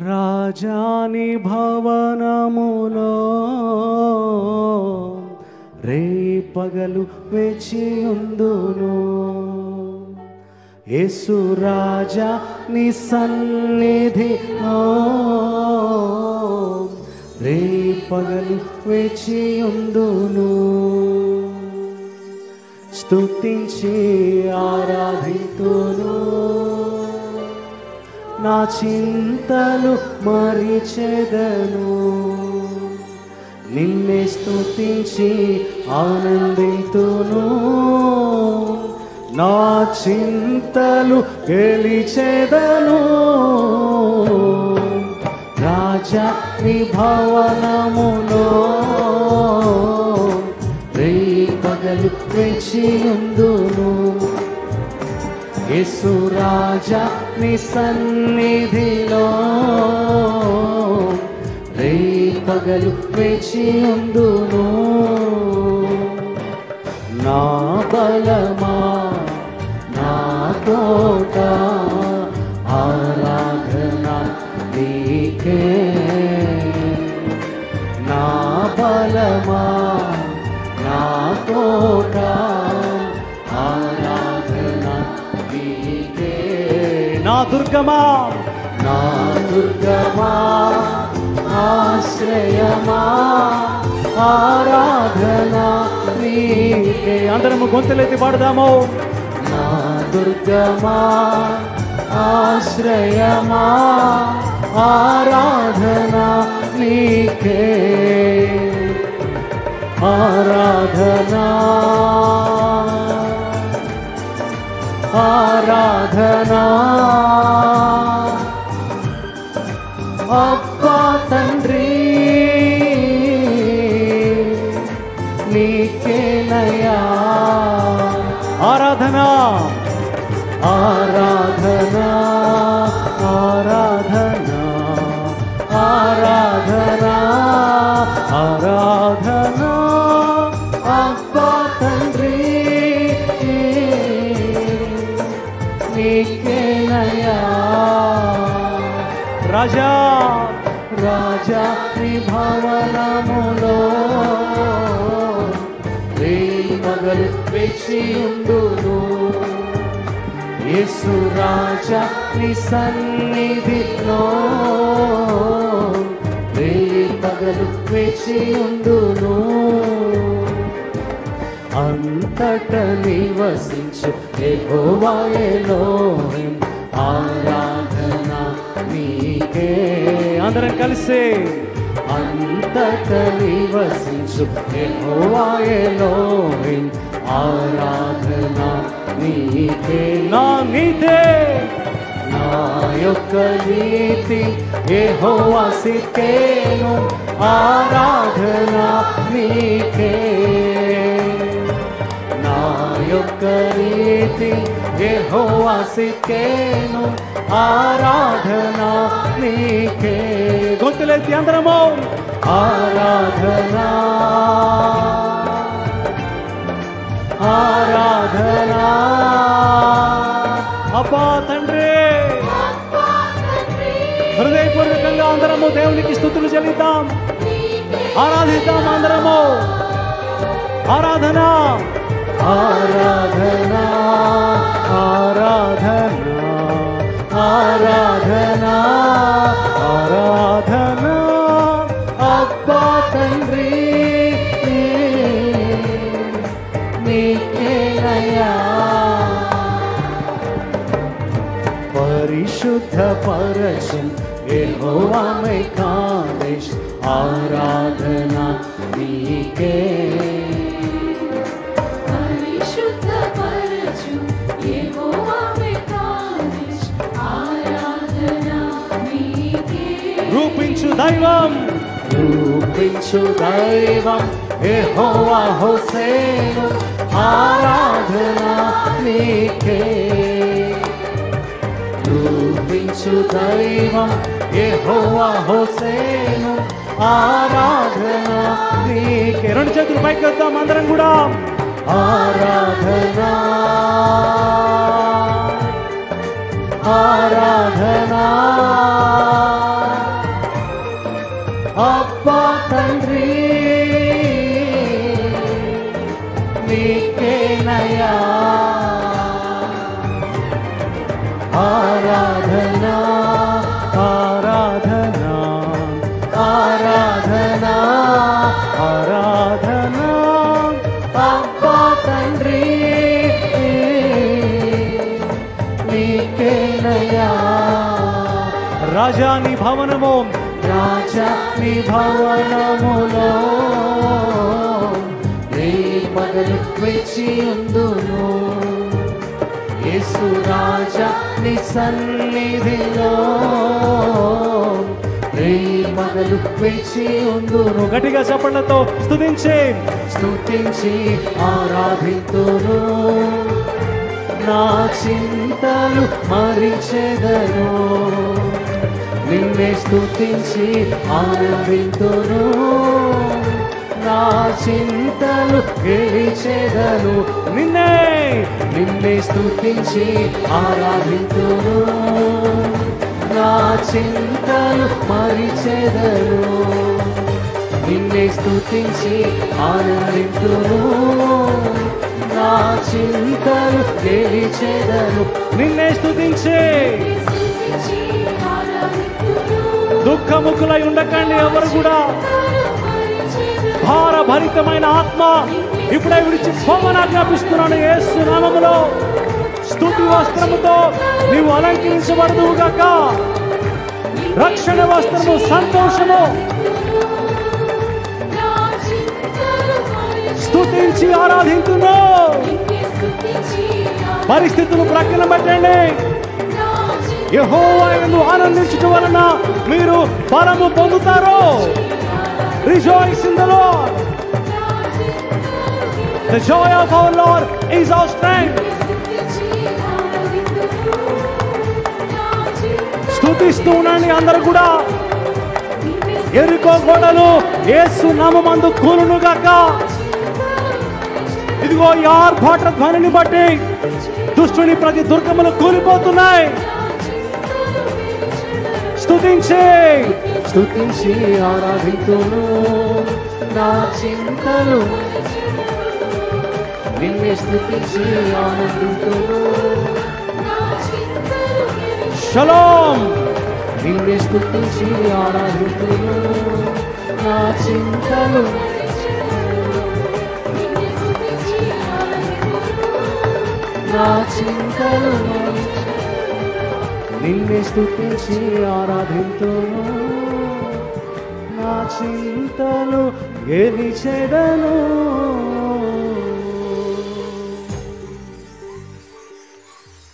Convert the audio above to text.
రాజాని భవనములో రేపగలు వేచియుందును. యేసు రాజా నీ సన్నిధిలో రేపగలు వేచియుందును. స్తుతించి ఆరాధింతును, నా చింతలు మరిచెదను. నిన్నే స్తుతించి ఆనందింతును, నా చింతలు గెలిచెదను. రాజా నీ భవనములో రేపగలు వేచియుందును. యేసు రాజా నీ సన్నిధిలో రేపగలు వేచియుందును. నా బలమా నా కోట ఆరాధన నీకే. నా బలమా నా కోట ఆరాధన నీకే. నా దుర్గమా నా దుర్గమా ఆశ్రయమా ఆరాధన నీకే. అందరము గొంతులెత్తి పాడుదాము. నా దుర్గమా ఆశ్రయమా ఆరాధన నీకే. ఆరాధన ఆరాధన అబ్బా తండ్రి నీకేనయ్యా. ఆరాధన ఆరాధన ఆరాధన ఆరాధన ఆరాధన అబ్బా తండ్రి నీకేనయ్యా. రాజా రాజా నీ భవనములో రేపగలు వేచియుందును. యేసు రాజా నీ సన్నిధిలో రేపగలు వేచియుందును. అంతట నివసించు యెహోవా ఎలోహిం ఆరాధన నీకే. అందరం కలిసి అంతట నివసించు యెహోవా ఎలోహిం ఆరాధన నీకే. నా నీతే నా యొక్క నీతి యెహోవా సిక్కేను ఆరాధన నీకే. నా యొక్క నీతి యెహోవా సిక్కేను ఆరాధన నీకే. గొంతులెత్తి అందరము ఆరాధన ఆరాధన అబ్బా తండ్రి. హృదయపూర్వకంగా అందరము దేవునికి స్తుతులు చెల్లిద్దాం, ఆరాధిద్దాం అందరము. ఆరాధన ఆరాధన ఆరాధన ఆరాధన ఆరాధన అబ్బా తండ్రి నీకేనయ్యా. పరిశుద్ధ పరచం యెహోవా మేకాదేశ్ ఆరాధన నీకే. పరిశుద్ధ పరచం యెహోవా మేకాదేశ్ ఆరాధన నీకే. రూపించు దైవం రూపించు దైవం యెహోవా హోసేను ఆరాధన నీకే. రూపించు దైవం యెహోవా హోసేను ఆరాధన నీకే. రెండు చేతులు పైకి వద్దాం అందరం కూడా. ఆరాధన ఆరాధన అబ్బా తండ్రి నీకేనయ్యా ఆరాధనా ఆరాధనా ఆరాధనా ఆరాధనా అబ్బా తండ్రి నీకేనయ్యా రాజా నీ భవనము రాజా నీ భవనములో పగలు వెచ్చి ఉందును యేసు రాజా నీ సన్నిధిలో పగలు వెచ్చి ఉందును గట్టిగా చప్పట్లతో స్తుతించి ఆరాధింతును నా చింతలు మరిచెదను నిన్నే స్తుతించి ఆరాధింతును నా చింతలు గెలిచెదను నిన్నే స్తుతించి ఆరాధింతును నా చింతలు మరిచెదను నిన్నే స్తుతించి ఆరాధింతును నా చింతలు గెలిచెదను నిన్నే స్తుతించి దుఃఖముఖులై ఉండకండి ఎవరు కూడా భారభరితమైన ఆత్మ ఇప్పుడే విడిచిపోమని ఆజ్ఞాపిస్తున్నాను యేసు నామములో స్తుతి వస్త్రముతో నీవు అలంకరించబడదువు గాక రక్షణ వస్త్రము సంతోషము స్తుతించి ఆరాధించును పరిస్థితులు ప్రక్కన పెట్టండి యెహోవా యందు ఆనందించడం వలన మీరు బలము పొందుతారు Rejoice in the Lord. The joy of our Lord is our strength. స్తుతిస్తూ ఉండండి అందరూ కూడా యెరికో గోడలు యేసు నామమందు కూలును గాక ఇదిగో ఈ ఆర్భాట ధ్వనిని బట్టి దుష్టుని ప్రతి దుర్గములు కూలిపోతున్నాయి స్తుతించి ఆరాధింతును నా చింతలు నిన్నే స్తుతించి ఆనందింతును షలోం నిన్నే స్తుతించి ఆరాధింతును నా చింతలు నా చింతలు నిన్నే స్తుతించి ఆరాధింతును నా చింతలు గెలిచెదను